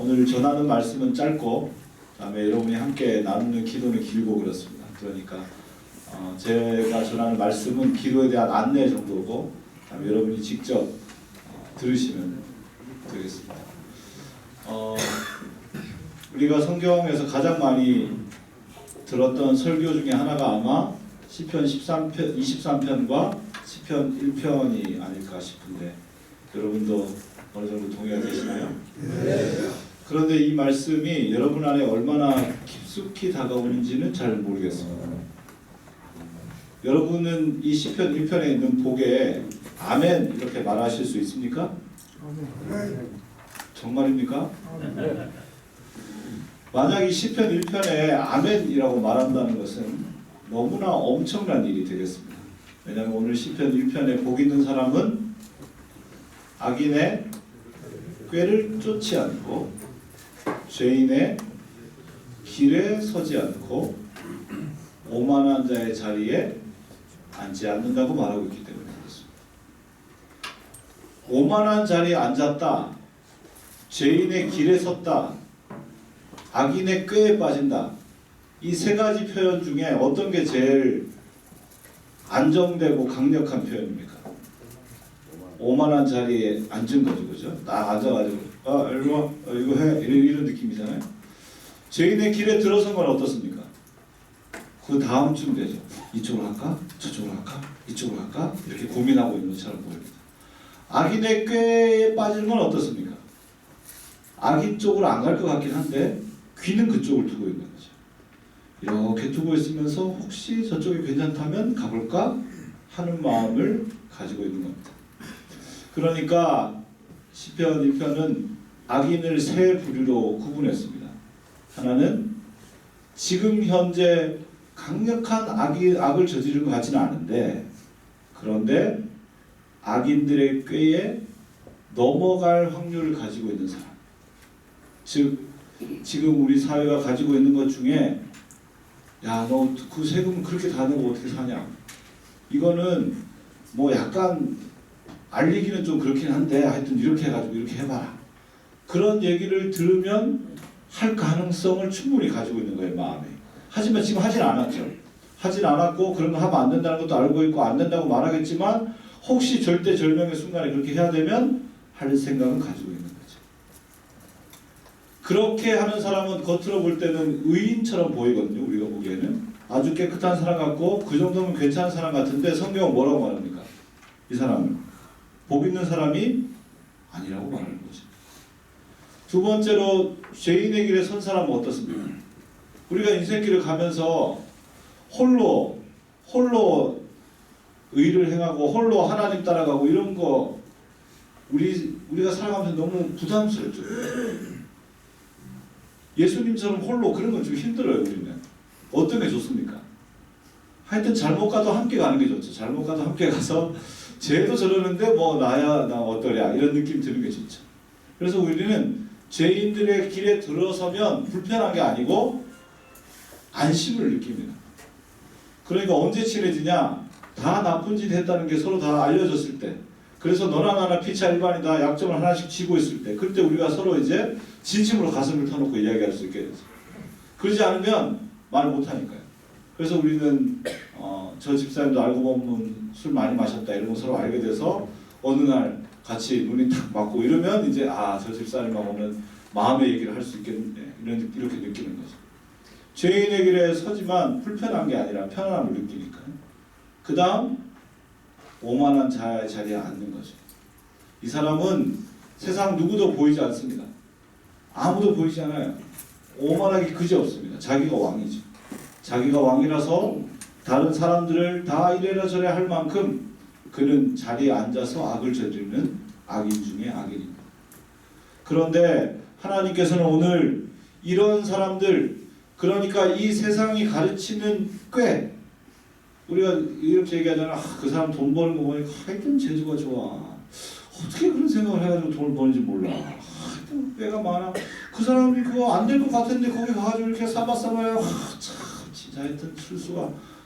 오늘 전하는 말씀은 짧고 다음에 여러분이 함께 나누는 기도는 길고 그렇습니다. 그러니까 제가 전하는 말씀은 기도에 대한 안내 정도고 다음에 여러분이 직접 들으시면 되겠습니다. 우리가 성경에서 가장 많이 들었던 설교 중에 하나가 아마 시편 23편과 시편 1편이 아닐까 싶은데 여러분도 어느 정도 동의가 되시나요? 네. 그런데 이 말씀이 여러분 안에 얼마나 깊숙이 다가오는지는 잘 모르겠습니다. 여러분은 이 시편 1편에 있는 복에 아멘 이렇게 말하실 수 있습니까? 정말입니까? 만약 이 시편 1편에 아멘이라고 말한다는 것은 너무나 엄청난 일이 되겠습니다. 왜냐하면 오늘 시편 1편에 복 있는 사람은 악인의 꾀를 쫓지 않고 죄인의 길에 서지 않고 오만한 자의 자리에 앉지 않는다고 말하고 있기 때문에 그렇습니다. 오만한 자리에 앉았다, 죄인의 길에 섰다, 악인의 꾀에 빠진다. 이 세 가지 표현 중에 어떤 게 제일 안정되고 강력한 표현입니까? 오만한 자리에 앉은 거죠, 그죠? 딱 앉아가지고 일로 와, 이거 해 이런 느낌이잖아요. 죄인의 길에 들어선 건 어떻습니까? 그 다음쯤 되죠. 이쪽으로 할까? 저쪽으로 할까? 이쪽으로 할까? 이렇게 고민하고 있는 것처럼 보입니다. 악인의 꾀에 빠지는 건 어떻습니까? 악인 쪽으로 안 갈 것 같긴 한데 귀는 그쪽을 두고 있는 거죠. 이렇게 두고 있으면서 혹시 저쪽이 괜찮다면 가볼까 하는 마음을 가지고 있는 겁니다. 그러니까 시편 1편은 악인을 세 부류로 구분했습니다. 하나는 지금 현재 강력한 악을 저지른 것 같지는 않은데 그런데 악인들의 꾀에 넘어갈 확률을 가지고 있는 사람. 즉 지금 우리 사회가 가지고 있는 것 중에 야, 너 그 세금 그렇게 다 내고 어떻게 사냐? 이거는 뭐 약간 알리기는 좀 그렇긴 한데 하여튼 이렇게 해가지고 이렇게 해봐라. 그런 얘기를 들으면 할 가능성을 충분히 가지고 있는 거예요, 마음에. 하지만 지금 하진 않았죠. 하진 않았고 그런 거 하면 안 된다는 것도 알고 있고 안 된다고 말하겠지만 혹시 절대절명의 순간에 그렇게 해야 되면 할 생각은 가지고 있는 거죠. 그렇게 하는 사람은 겉으로 볼 때는 의인처럼 보이거든요. 우리가 보기에는 아주 깨끗한 사람 같고 그 정도면 괜찮은 사람 같은데 성경은 뭐라고 말합니까? 이 사람은 복 있는 사람이 아니라고 말하는 거죠. 두 번째로 죄인의 길에 선 사람은 어떻습니까? 우리가 인생길을 가면서 홀로 의를 행하고 홀로 하나님 따라가고 이런 거 우리가 살아가면서 너무 부담스럽죠. 예수님처럼 홀로 그런 건 좀 힘들어요. 우리는 어떤 게 좋습니까? 하여튼 잘못 가도 함께 가는 게 좋죠. 잘못 가도 함께 가서 쟤도 저러는데 뭐 나야 나 어떠랴 이런 느낌 드는 게 좋죠. 그래서 우리는 죄인들의 길에 들어서면 불편한 게 아니고 안심을 느낍니다. 그러니까 언제 친해지냐? 다 나쁜 짓 했다는 게 서로 다 알려졌을 때, 그래서 너나 나나 피차 일반이다 약점을 하나씩 쥐고 있을 때, 그때 우리가 서로 이제 진심으로 가슴을 터놓고 이야기할 수 있게 되죠. 그러지 않으면 말 못하니까요. 그래서 우리는 저 집사님도 알고 보면 술 많이 마셨다 이런 거 서로 알게 돼서 어느 날 같이 눈이 탁 맞고 이러면 이제 저 집사님하고 오면 마음의 얘기를 할 수 있겠네 이렇게 느끼는 거죠. 죄인의 길에 서지만 불편한 게 아니라 편안함을 느끼니까요. 그 다음 오만한 자의 자리에 앉는 거죠. 이 사람은 세상 누구도 보이지 않습니다. 아무도 보이지 않아요. 오만하기 그지없습니다. 자기가 왕이죠. 자기가 왕이라서 다른 사람들을 다 이래라 저래라 할 만큼 그는 자리에 앉아서 악을 저지르는 악인 중에 악인입니다. 그런데 하나님께서는 오늘 이런 사람들, 그러니까 이 세상이 가르치는 꾀, 우리가 이렇게 얘기하잖아. 그 사람 돈 버는 거 보니까 하여튼 재주가 좋아. 어떻게 그런 생각을 해가지고 돈을 버는지 몰라. 하여튼 꾀가 많아. 그 사람이 그거 안 될 것 같은데 거기 가가지고 이렇게 싸바싸바야. 참 진짜 하여튼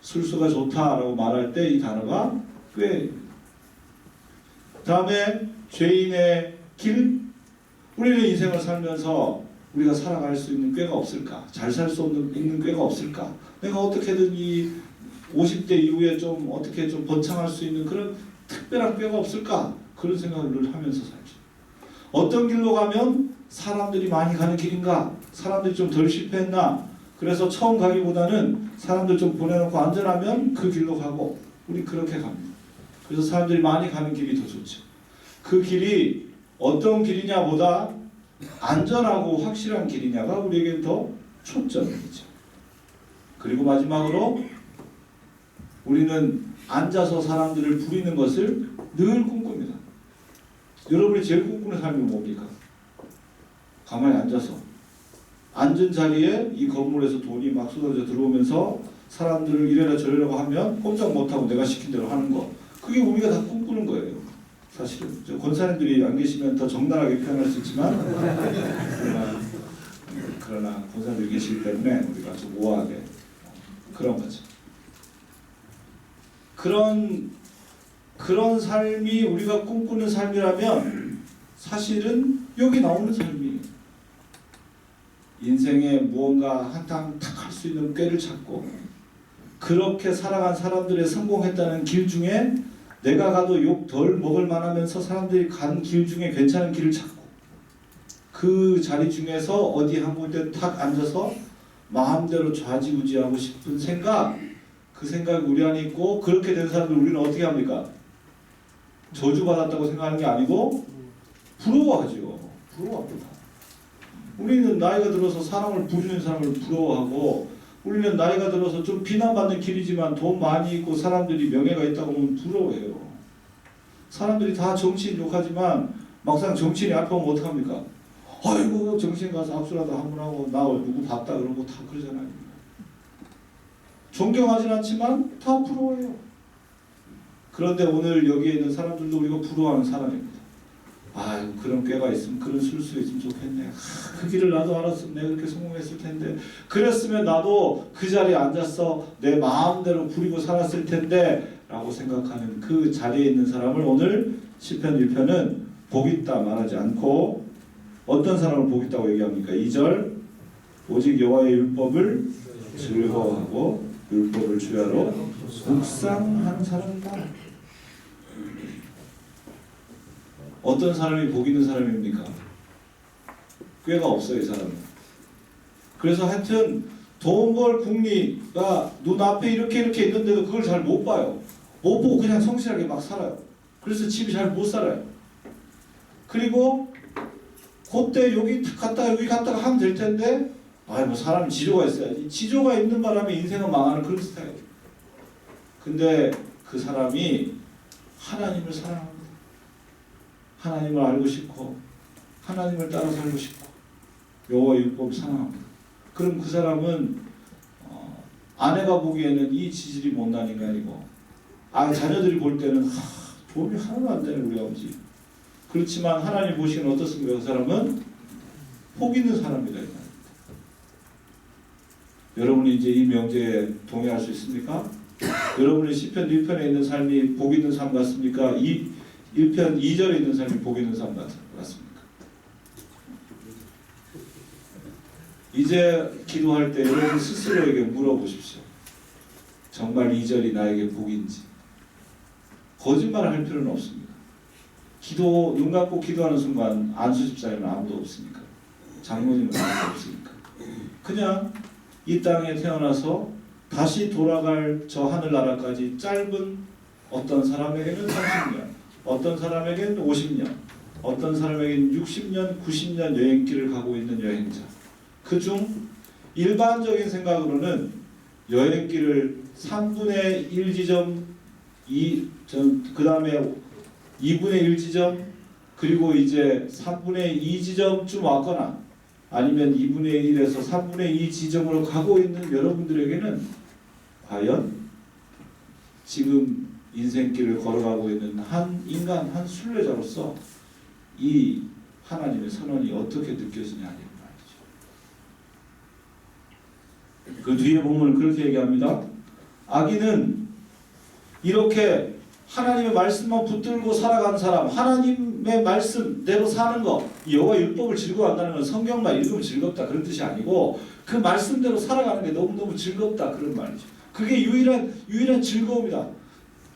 술수가 좋다라고 말할 때 이 단어가 꾀. 다음에 죄인의 길, 우리는 인생을 살면서 우리가 살아갈 수 있는 꾀가 없을까? 잘 살 수 있는 꾀가 없을까? 내가 어떻게든 이 50대 이후에 좀 어떻게 좀 번창할 수 있는 그런 특별한 꾀가 없을까? 그런 생각을 늘 하면서 살죠. 어떤 길로 가면 사람들이 많이 가는 길인가? 사람들이 좀 덜 실패했나? 그래서 처음 가기보다는 사람들 좀 보내놓고 안전하면 그 길로 가고 우리 그렇게 갑니다. 그래서 사람들이 많이 가는 길이 더 좋죠. 그 길이 어떤 길이냐보다 안전하고 확실한 길이냐가 우리에게 더 초점이죠. 그리고 마지막으로 우리는 앉아서 사람들을 부리는 것을 늘 꿈꿉니다. 여러분이 제일 꿈꾸는 삶이 뭡니까? 가만히 앉아서 앉은 자리에 이 건물에서 돈이 막 쏟아져 들어오면서 사람들을 이래라 저래라고 하면 꼼짝 못하고 내가 시킨 대로 하는 거, 그게 우리가 다 꿈꾸는 거예요. 사실은 권사님들이 안 계시면 더 적나라하게 표현할 수 있지만 그러나 권사님들이 계시기 때문에 우리가 좀 우아하게 그런 거죠. 그런 삶이 우리가 꿈꾸는 삶이라면 사실은 여기 나오는 삶이에요. 인생에 무언가 한탕 탁 할 수 있는 꾀를 찾고 그렇게 살아간 사람들의 성공했다는 길 중에 내가 가도 욕 덜 먹을 만하면서 사람들이 간 길 중에 괜찮은 길을 찾고 그 자리 중에서 어디 한 군데 탁 앉아서 마음대로 좌지우지하고 싶은 생각, 그 생각이 우리 안에 있고 그렇게 된 사람들 우리는 어떻게 합니까? 저주받았다고 생각하는 게 아니고 부러워하죠. 부러워합니다. 우리는 나이가 들어서 사람을 부리는 사람을 부러워하고 우리는 나이가 들어서 좀 비난받는 길이지만 돈 많이 있고 사람들이 명예가 있다고 하면 부러워해요. 사람들이 다 정치인 욕하지만 막상 정치인이 앞에 오면 어떡합니까? 아이고 정치인 가서 악수라도 한번 하고 나 누구 봤다 그러고 다 그러잖아요. 존경하진 않지만 다 부러워해요. 그런데 오늘 여기에 있는 사람들도 우리가 부러워하는 사람입니다. 아, 그런 꾀가 있으면 그런 술수 있으면 좋겠네. 그 길을 나도 알았으면 내가 그렇게 성공했을 텐데 그랬으면 나도 그 자리에 앉아서 내 마음대로 부리고 살았을 텐데 라고 생각하는 그 자리에 있는 사람을 오늘 시편 1편은 복 있다 말하지 않고 어떤 사람을 복 있다고 얘기합니까? 2절 오직 여호와의 율법을 즐거워하고 율법을 주야로 묵상하는 사람이다. 어떤 사람이 복 있는 사람입니까? 꾀가 없어요, 이 사람은. 그래서 하여튼 돈 벌 궁리가 눈앞에 이렇게 있는데도 그걸 잘 못 봐요. 못 보고 그냥 성실하게 막 살아요. 그래서 집이 잘 못 살아요. 그리고 그때 여기 갔다가 여기 갔다가 하면 될 텐데 뭐 사람이 지조가 있어야지. 지조가 있는 바람에 인생은 망하는 그런 스타일. 근데 그 사람이 하나님을 사랑합니다. 하나님을 알고 싶고 하나님을 따라 살고 싶고 여호와 율법 사랑합니다. 그럼 그 사람은 아내가 보기에는 이 지질이 못난 인간이고 자녀들이 볼 때는 도움이 하나도 안 되는 우리 아버지. 그렇지만 하나님 보시기는 어떻습니까? 그 사람은 복 있는 사람이다. 여러분이 이제 이 명제에 동의할 수 있습니까? 여러분이 시편 1편에 있는 삶이 복 있는 삶 같습니까? 1편 2절에 있는 삶이 복 있는 삶 같습니까? 이제 기도할 때 여러분 스스로에게 물어보십시오. 정말 2절이 나에게 복인지. 거짓말을 할 필요는 없습니다. 눈 감고 기도하는 순간 안수집사에는 아무도 없으니까. 장로님은 아무도 없으니까. 그냥 이 땅에 태어나서 다시 돌아갈 저 하늘나라까지 짧은 어떤 사람에게는 30년, 어떤 사람에게는 50년, 어떤 사람에게는 60년, 90년 여행길을 가고 있는 여행자. 그중 일반적인 생각으로는 여행길을 3분의 1 지점, 그 다음에 2분의 1 지점, 그리고 이제 3분의 2 지점쯤 왔거나 아니면 2분의 1에서 3분의 2 지점으로 가고 있는 여러분들에게는 과연 지금 인생길을 걸어가고 있는 한 인간, 한 순례자로서 이 하나님의 선언이 어떻게 느껴지냐 말이죠. 그 뒤에 보면 그렇게 얘기합니다. 아기는 이렇게 하나님의 말씀만 붙들고 살아가는 사람, 하나님의 하나님의 말씀대로 사는 거, 여호와 율법을 즐거워한다는 건 성경만 읽으면 즐겁다 그런 뜻이 아니고 그 말씀대로 살아가는 게 너무너무 즐겁다 그런 말이죠. 그게 유일한 즐거움이다.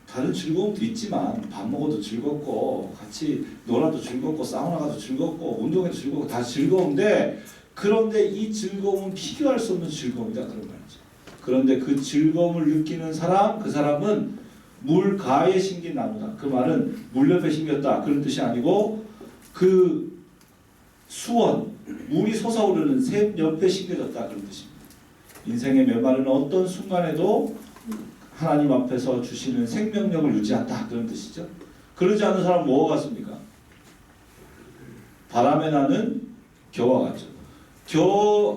다른 즐거움도 있지만 밥 먹어도 즐겁고 같이 놀아도 즐겁고 사우나 가도 즐겁고 운동해도 즐겁고 다 즐거운데 그런데 이 즐거움은 비교할 수 없는 즐거움이다 그런 말이죠. 그런데 그 즐거움을 느끼는 사람, 그 사람은 물 가에 심긴 나무다. 그 말은 물 옆에 심겼다 그런 뜻이 아니고 그 수원, 물이 솟아오르는 샘 옆에 심겨졌다 그런 뜻입니다. 인생의 메마른 어떤 순간에도 하나님 앞에서 주시는 생명력을 유지한다 그런 뜻이죠. 그러지 않는 사람은 뭐가 같습니까? 바람에 나는 겨와 같죠.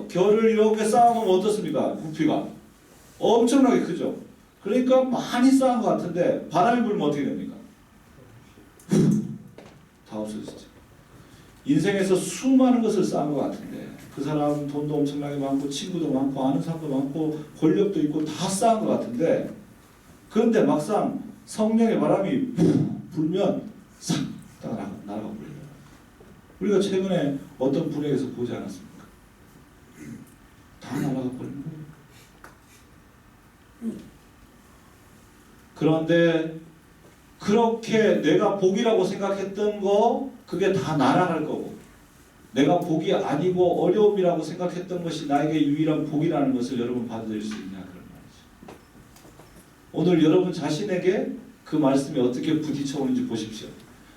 겨를 이렇게 쌓아놓으면 어떻습니까? 부피가 엄청나게 크죠. 그러니까 많이 쌓은 것 같은데 바람이 불면 어떻게 됩니까? 다 없어지죠. 인생에서 수많은 것을 쌓은 것 같은데 그 사람 돈도 엄청나게 많고 친구도 많고 아는 사람도 많고 권력도 있고 다 쌓은 것 같은데 그런데 막상 성령의 바람이 불면 싹 날아가 버려요. 우리가 최근에 어떤 분야에서 보지 않았습니까? 다 날아가 버리는 거예요. 그런데 그렇게 내가 복이라고 생각했던 거 그게 다 날아갈 거고 내가 복이 아니고 어려움이라고 생각했던 것이 나에게 유일한 복이라는 것을 여러분 받아들일 수 있냐 그런 말이죠. 오늘 여러분 자신에게 그 말씀이 어떻게 부딪혀 오는지 보십시오.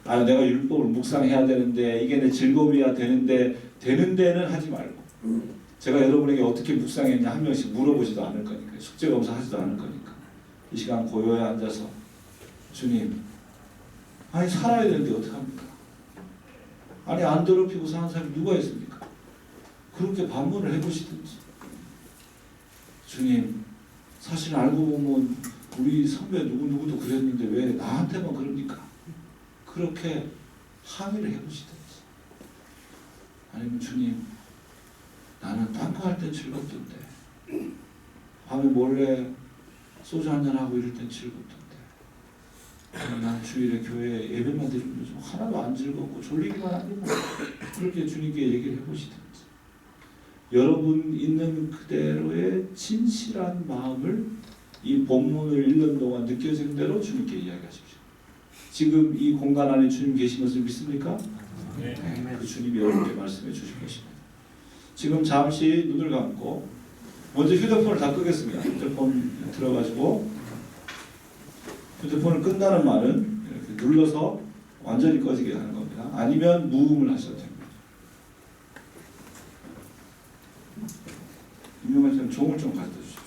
아, 내가 율법을 묵상해야 되는데 이게 내 즐거움이야 되는데는 하지 말고 제가 여러분에게 어떻게 묵상했냐 한 명씩 물어보지도 않을 거니까 숙제 검사하지도 않을 거니까 이 시간 고요에 앉아서 주님, 아니 살아야 되는데 어떡합니까? 아니 안 더럽히고 사는 사람이 누가 있습니까? 그렇게 반문을 해보시든지 주님, 사실 알고 보면 우리 선배 누구누구도 그랬는데 왜 나한테만 그럽니까? 그렇게 항의를 해보시든지 아니면 주님, 나는 딴 거 할 땐 즐겁던데 밤에 몰래 소주 한잔하고 이럴 땐 즐겁던데 난 주일에 교회 예배만 드리면 요즘 하나도 안 즐겁고 졸리기만 하고 그렇게 주님께 얘기를 해보시든지 여러분 있는 그대로의 진실한 마음을 이 본문을 읽는 동안 느껴지는 대로 주님께 이야기하십시오. 지금 이 공간 안에 주님 계신 것을 믿습니까? 네. 그 주님이 여러분께 말씀해 주실 것입니다. 지금 잠시 눈을 감고 먼저 휴대폰을 다 끄겠습니다. 휴대폰 들어가지고 휴대폰을 끈다는 말은 이렇게 눌러서 완전히 꺼지게 하는 겁니다. 아니면 무음을 하셔도 됩니다. 유명한 종을 좀 가져다 주십시오.